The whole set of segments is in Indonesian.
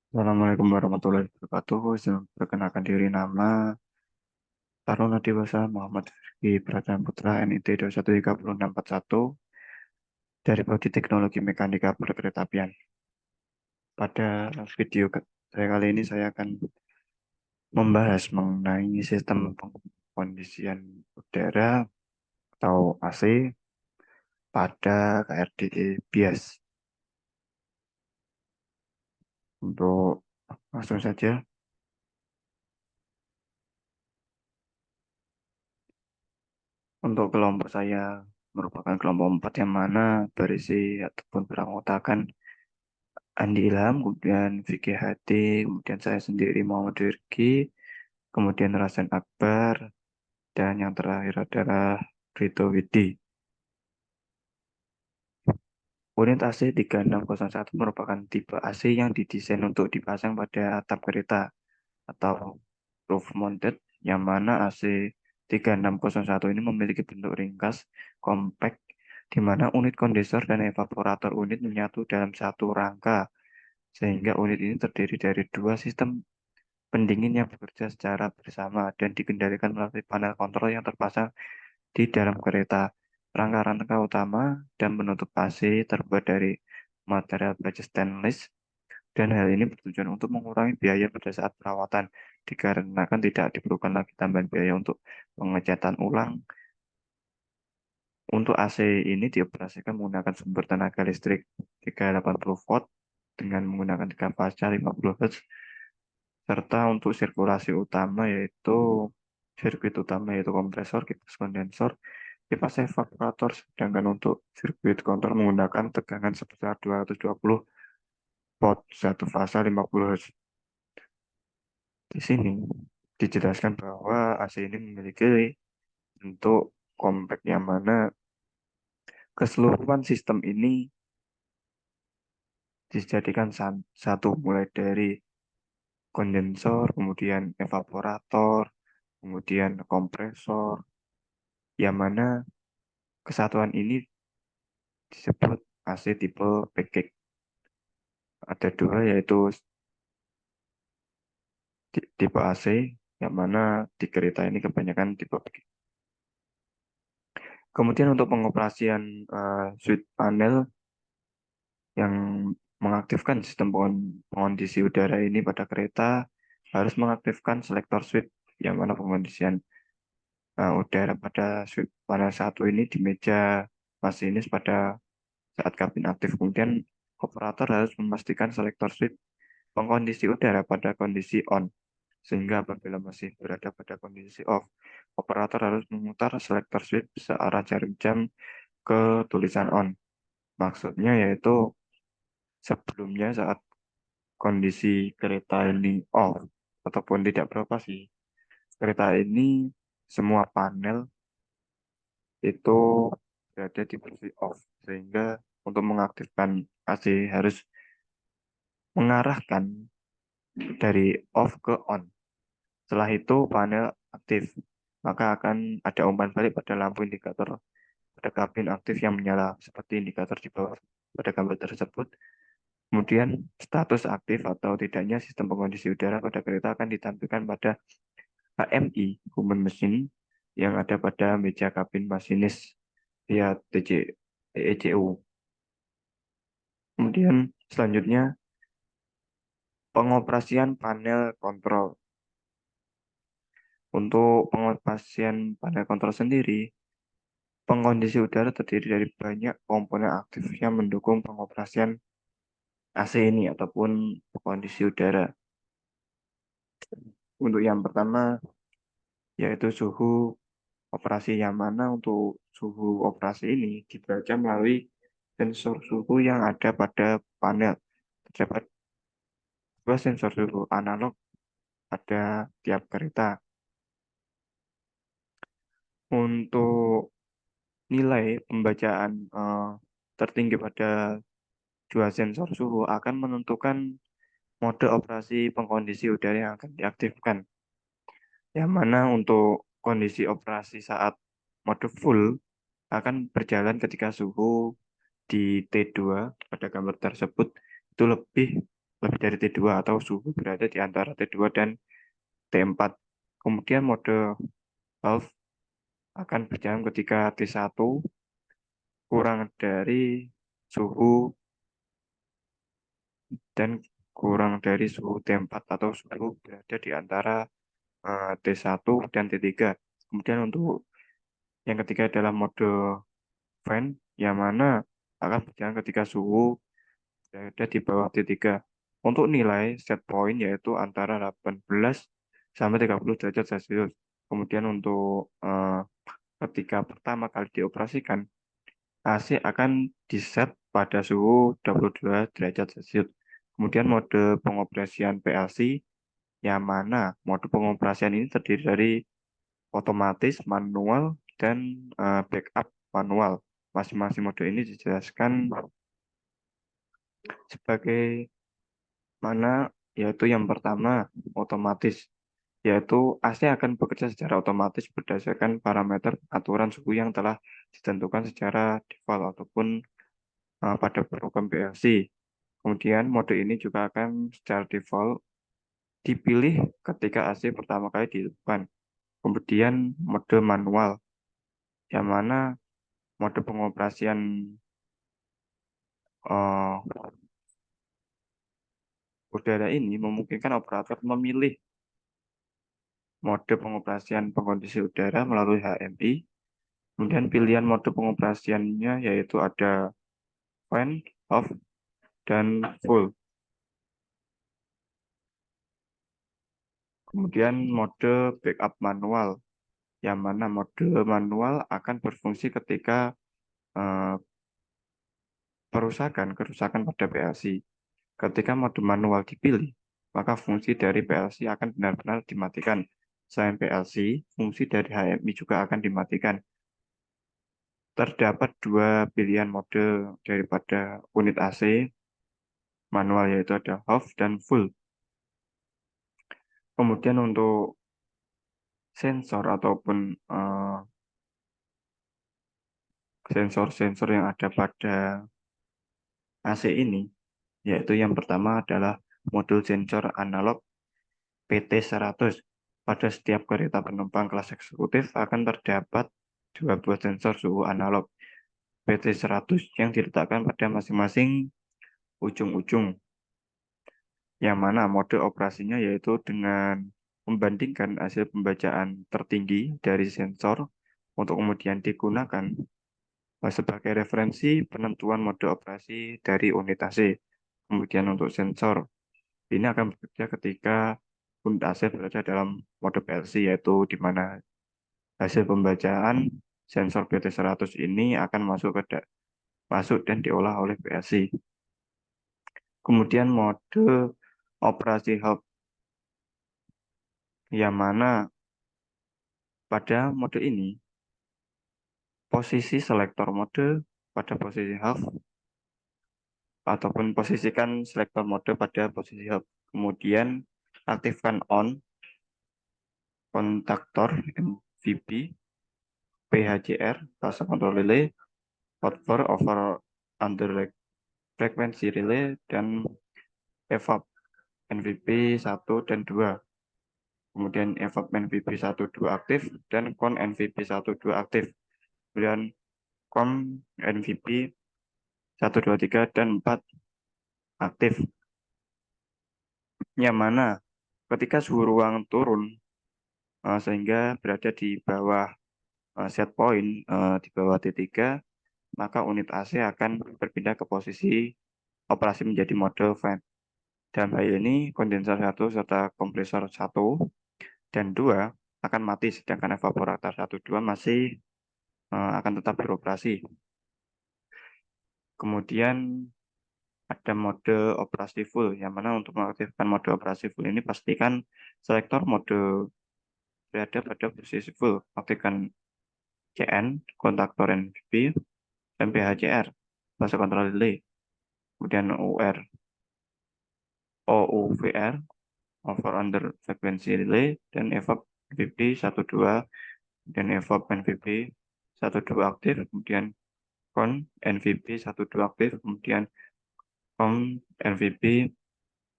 Assalamualaikum warahmatullahi wabarakatuh. Izin perkenalkan diri, nama Taruna Dewasa Muhammad Rizky Pradana Putra, NIT 2130641 dari Prodi Teknologi Mekanika Perkeretaapian. Pada video saya kali ini saya akan membahas mengenai sistem pengkondisian udara atau AC pada KRDI BIAS. Untuk langsung saja, untuk kelompok saya merupakan kelompok 4 yang mana berisi ataupun beranggotakan Andi Ilham, kemudian Vicky Hadi, kemudian saya sendiri Muhammad Rizky, kemudian Rasen Akbar, dan yang terakhir adalah Rito Widi. Unit AC 3601 merupakan tipe AC yang didesain untuk dipasang pada atap kereta atau roof mounted, yang mana AC 3601 ini memiliki bentuk ringkas, kompak, di mana unit kondensor dan evaporator unit menyatu dalam satu rangka, sehingga unit ini terdiri dari dua sistem pendingin yang bekerja secara bersama dan dikendalikan melalui panel kontrol yang terpasang di dalam kereta. Rangka-rangka utama dan penutup AC terbuat dari material baja stainless, dan hal ini bertujuan untuk mengurangi biaya pada saat perawatan, dikarenakan tidak diperlukan lagi tambahan biaya untuk pengecatan ulang. Untuk AC ini dioperasikan menggunakan sumber tenaga listrik 380 volt dengan menggunakan 3 pasca 50 Hz, serta untuk sirkuit utama yaitu kompresor, kipas kondensor, kipas evaporator, sedangkan untuk sirkuit kontrol menggunakan tegangan sebesar 220 volt, satu fase 50 Hz. Di sini dijelaskan bahwa AC ini memiliki bentuk kompak, yang mana keseluruhan sistem ini dijadikan satu, mulai dari kondensor, kemudian evaporator, kemudian kompresor, yang mana kesatuan ini disebut AC tipe package. Ada dua, yaitu tipe AC, yang mana di kereta ini kebanyakan tipe package. Kemudian untuk pengoperasian switch panel yang mengaktifkan sistem pengondisi udara ini pada kereta harus mengaktifkan selektor switch, yang mana pengondisian udara pada switch panel satu ini di meja masinis pada saat kabin aktif. Kemudian operator harus memastikan selektor switch pengkondisi udara pada kondisi on, sehingga apabila masih berada pada kondisi off, operator harus memutar selektor switch searah jarum jam ke tulisan on. Maksudnya yaitu sebelumnya saat kondisi kereta ini off ataupun tidak beroperasi, kereta ini semua panel itu berada di posisi off, sehingga untuk mengaktifkan AC harus mengarahkan dari off ke on. Setelah itu panel aktif, maka akan ada umpan balik pada lampu indikator pada kabin aktif yang menyala seperti indikator di bawah pada gambar tersebut. Kemudian status aktif atau tidaknya sistem pengondisi udara pada kereta akan ditampilkan pada HMI Human Machine yang ada pada meja kabin masinis via ECU. Kemudian selanjutnya pengoperasian panel kontrol. Untuk pengoperasian panel kontrol sendiri, pengkondisi udara terdiri dari banyak komponen aktif yang mendukung pengoperasian AC ini ataupun kondisi udara. Untuk yang pertama yaitu suhu operasi, yang mana untuk suhu operasi ini dibaca melalui sensor suhu yang ada pada panel. Terdapat dua sensor suhu analog pada tiap kereta. Untuk nilai pembacaan tertinggi pada dua sensor suhu akan menentukan mode operasi pengkondisi udara yang akan diaktifkan. Yang mana untuk kondisi operasi saat mode full akan berjalan ketika suhu di T2 pada gambar tersebut itu lebih lebih dari T2 atau suhu berada di antara T2 dan T4. Kemudian mode half akan berjalan ketika T1 kurang dari suhu dan kurang dari suhu T4 atau suhu berada di antara T1 dan T3. Kemudian untuk yang ketiga adalah mode fan, yang mana akan berjalan ketika suhu berada di bawah T3. Untuk nilai set point yaitu antara 18 sampai 30 derajat Celcius. Kemudian untuk ketika pertama kali dioperasikan, AC akan diset pada suhu 22 derajat Celcius. Kemudian mode pengoperasian PLC, yang mana mode pengoperasian ini terdiri dari otomatis, manual, dan backup manual. Masing-masing mode ini dijelaskan sebagai mana, yaitu yang pertama otomatis, yaitu AC akan bekerja secara otomatis berdasarkan parameter aturan suhu yang telah ditentukan secara default ataupun pada program PLC. Kemudian mode ini juga akan secara default dipilih ketika AC pertama kali dihidupkan. Kemudian mode manual, yang mana mode pengoperasian eh, udara ini memungkinkan operator memilih mode pengoperasian pengkondisi udara melalui HMI. Kemudian pilihan mode pengoperasiannya yaitu ada fan, off, dan full. Kemudian mode backup manual, yang mana mode manual akan berfungsi ketika eh, kerusakan pada PLC. Ketika mode manual dipilih, maka fungsi dari PLC akan benar-benar dimatikan. Selain PLC, fungsi dari HMI juga akan dimatikan. Terdapat dua pilihan mode daripada unit AC manual, yaitu ada off dan full. Kemudian untuk sensor ataupun sensor-sensor yang ada pada AC ini, yaitu yang pertama adalah modul sensor analog PT100. Pada setiap kereta penumpang kelas eksekutif akan terdapat dua buah sensor suhu analog PT100 yang diletakkan pada masing-masing ujung-ujung, yang mana mode operasinya yaitu dengan membandingkan hasil pembacaan tertinggi dari sensor untuk kemudian digunakan sebagai referensi penentuan mode operasi dari unit AC. Kemudian untuk sensor, ini akan bekerja ketika unit AC berada dalam mode PLC, yaitu di mana hasil pembacaan sensor BT100 ini akan masuk dan diolah oleh PLC. Kemudian mode operasi hub, yang mana pada mode ini posisi selektor mode pada posisi hub ataupun posisikan selektor mode pada posisi hub. Kemudian aktifkan on kontaktor MVB, PHCR, fase control relay, outdoor over under frequency relay, dan evap NVB 1 dan 2. Kemudian evap NVB 1 2 aktif dan con NVB 1 2 aktif. Kemudian com NVB 1 2 3 dan 4 aktif. Yang mana ketika suhu ruang turun sehingga berada di bawah set point di bawah T3, maka unit AC akan berpindah ke posisi operasi menjadi mode fan. Dalam hal ini kondensor 1 serta kompresor 1 dan 2 akan mati, sedangkan evaporator 1 2 masih akan tetap beroperasi. Kemudian ada mode operasi full, yang mana untuk mengaktifkan mode operasi full ini pastikan selektor mode berada pada posisi full. Aktifkan CN, kontaktor NVB, dan PHCR, fase control relay. Kemudian UR, OUVR, over under frequency relay, dan evap NVB 12, dan evap NVB 12 aktif, kemudian con NVB 12 aktif, kemudian com NVB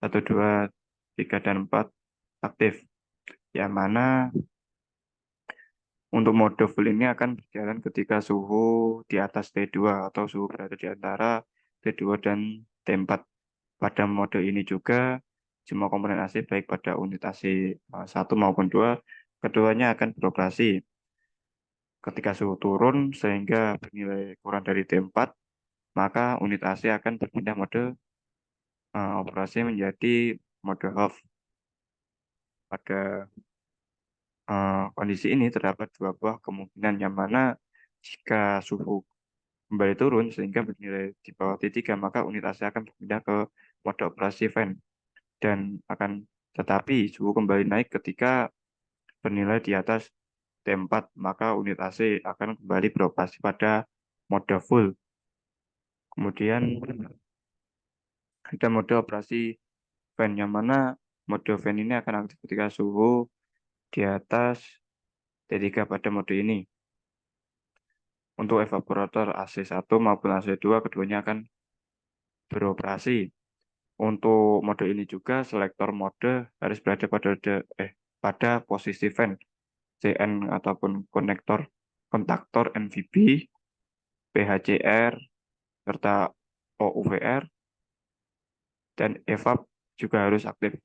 1, 2, 3, dan 4 aktif. Yang mana untuk mode full ini akan berjalan ketika suhu di atas T2 atau suhu berada di antara T2 dan T4. Pada mode ini juga semua komponen AC baik pada unit AC 1 maupun 2, keduanya akan beroperasi. Ketika suhu turun sehingga bernilai kurang dari T4, maka unit AC akan berpindah mode operasi menjadi mode off. Pada kondisi ini terdapat dua buah kemungkinan yang mana jika suhu kembali turun sehingga bernilai di bawah T3, maka unit AC akan berpindah ke mode operasi fan dan akan tetapi suhu kembali naik ketika bernilai di atas T4, maka unit AC akan kembali beroperasi pada mode full. Kemudian ada mode operasi fan yang mana mode fan ini akan aktif ketika suhu di atas T3 pada mode ini. Untuk evaporator AC1 maupun AC2 keduanya akan beroperasi. Untuk mode ini juga selektor mode harus berada pada posisi fan CN ataupun kontaktor NVB, PHCR, serta OUVR, dan evap juga harus aktif.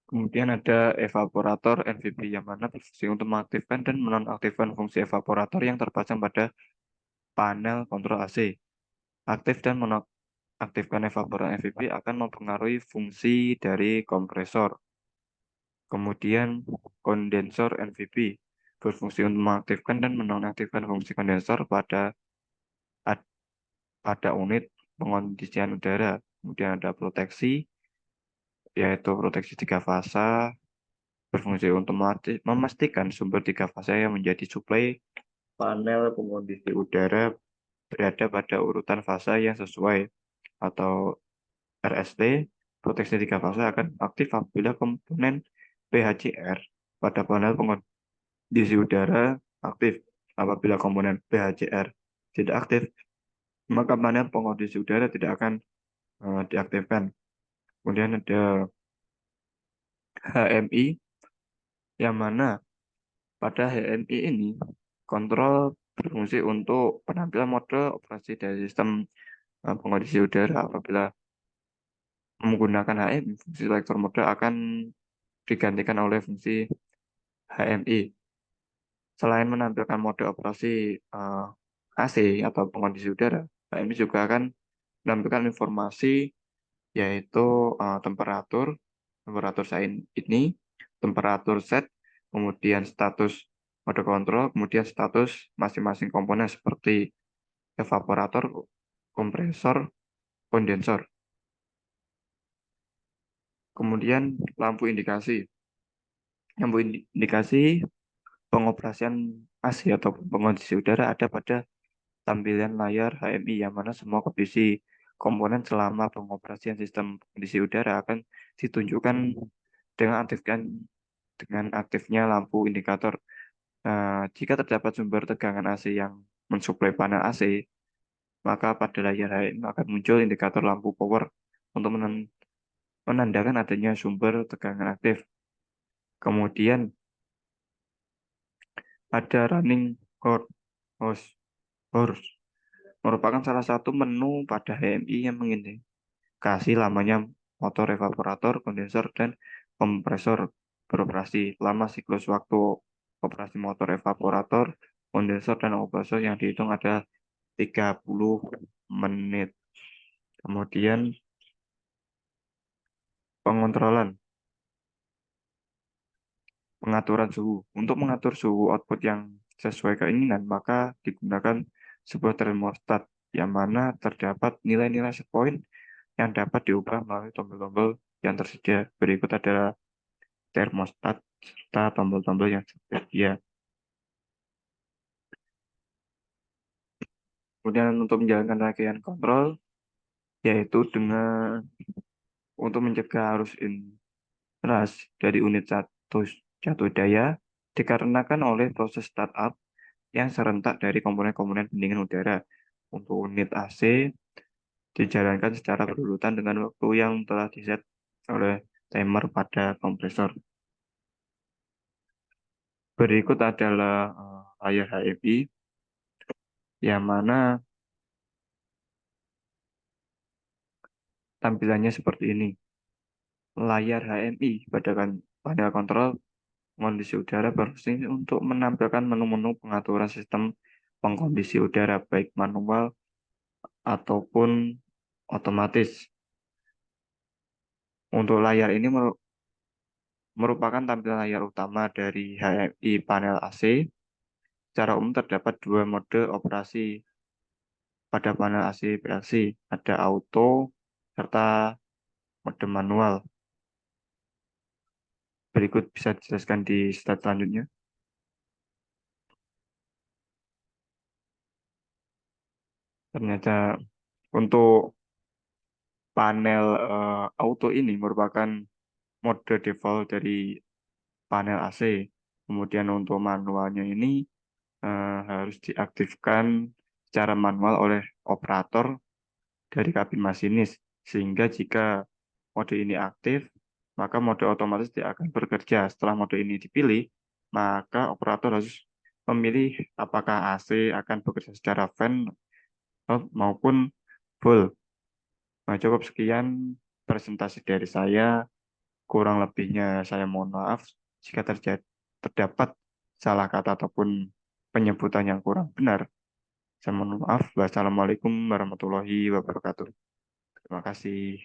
Kemudian ada evaporator NVB yang mana berfungsi untuk mengaktifkan dan menonaktifkan fungsi evaporator yang terpasang pada panel kontrol AC. Aktif dan menonaktifkan evaporator NVB akan mempengaruhi fungsi dari kompresor. Kemudian kondensor NVB berfungsi untuk mengaktifkan dan menonaktifkan fungsi kondensor pada unit pengondisian udara. Kemudian ada proteksi, yaitu proteksi tiga fasa, berfungsi untuk memastikan sumber tiga fasa yang menjadi suplai panel pengondisi udara berada pada urutan fasa yang sesuai atau RST. Proteksi tiga fasa akan aktif apabila komponen PHCR pada panel pengondisi udara aktif. Apabila komponen PHCR tidak aktif, maka panel pengondisi udara tidak akan diaktifkan. Kemudian ada HMI, yang mana pada HMI ini kontrol berfungsi untuk penampilan mode operasi dari sistem pengondisi udara. Apabila menggunakan HMI, fungsi selektor mode akan digantikan oleh fungsi HMI. Selain menampilkan mode operasi AC atau pengondisi udara, HMI juga akan menampilkan informasi yaitu temperatur, temperatur saat ini, temperatur set, kemudian status mode kontrol, kemudian status masing-masing komponen seperti evaporator, kompresor, kondensor. Kemudian lampu indikasi. Lampu indikasi pengoperasian AC atau pengondisi udara ada pada tampilan layar HMI yang mana semua kondisi komponen selama pengoperasian sistem kondisi udara akan ditunjukkan dengan aktifnya lampu indikator. Jika terdapat sumber tegangan AC yang mensuplai panel AC, maka pada layar HMI akan muncul indikator lampu power untuk menandakan adanya sumber tegangan aktif. Kemudian ada running horse, horse merupakan salah satu menu pada HMI yang mengindikasi lamanya motor evaporator, kondensor, dan kompresor beroperasi. Lama siklus waktu operasi motor evaporator, kondensor, dan kompresor yang dihitung ada 30 menit. Kemudian pengontrolan, pengaturan suhu. Untuk mengatur suhu output yang sesuai keinginan, maka digunakan sebuah termostat yang mana terdapat nilai-nilai set point yang dapat diubah melalui tombol-tombol yang tersedia. Berikut adalah termostat serta tombol-tombol yang tersedia. Kemudian untuk menjalankan rangkaian kontrol, yaitu untuk mencegah arus inrush dari unit jatuh daya, dikarenakan oleh proses startup yang serentak dari komponen-komponen pendingin udara. Untuk unit AC dijalankan secara berurutan dengan waktu yang telah diset oleh timer pada kompresor. Berikut adalah layar HMI yang mana tampilannya seperti ini. Layar HMI pada panel kontrol kondisi udara berfungsi untuk menampilkan menu-menu pengaturan sistem pengkondisi udara baik manual ataupun otomatis. Untuk layar ini merupakan tampilan layar utama dari HMI panel AC. Secara umum terdapat dua mode operasi pada panel AC PLC, ada auto serta mode manual. Berikut bisa dijelaskan di slide selanjutnya. Ternyata untuk panel auto ini merupakan mode default dari panel AC. Kemudian untuk manualnya ini harus diaktifkan secara manual oleh operator dari kabin masinis. Sehingga jika mode ini aktif, maka mode otomatis dia akan bekerja. Setelah mode ini dipilih, maka operator harus memilih apakah AC akan bekerja secara fan maupun full. Nah, cukup sekian presentasi dari saya. Kurang lebihnya saya mohon maaf jika terdapat salah kata ataupun penyebutan yang kurang benar. Saya mohon maaf. Wassalamualaikum warahmatullahi wabarakatuh. Terima kasih.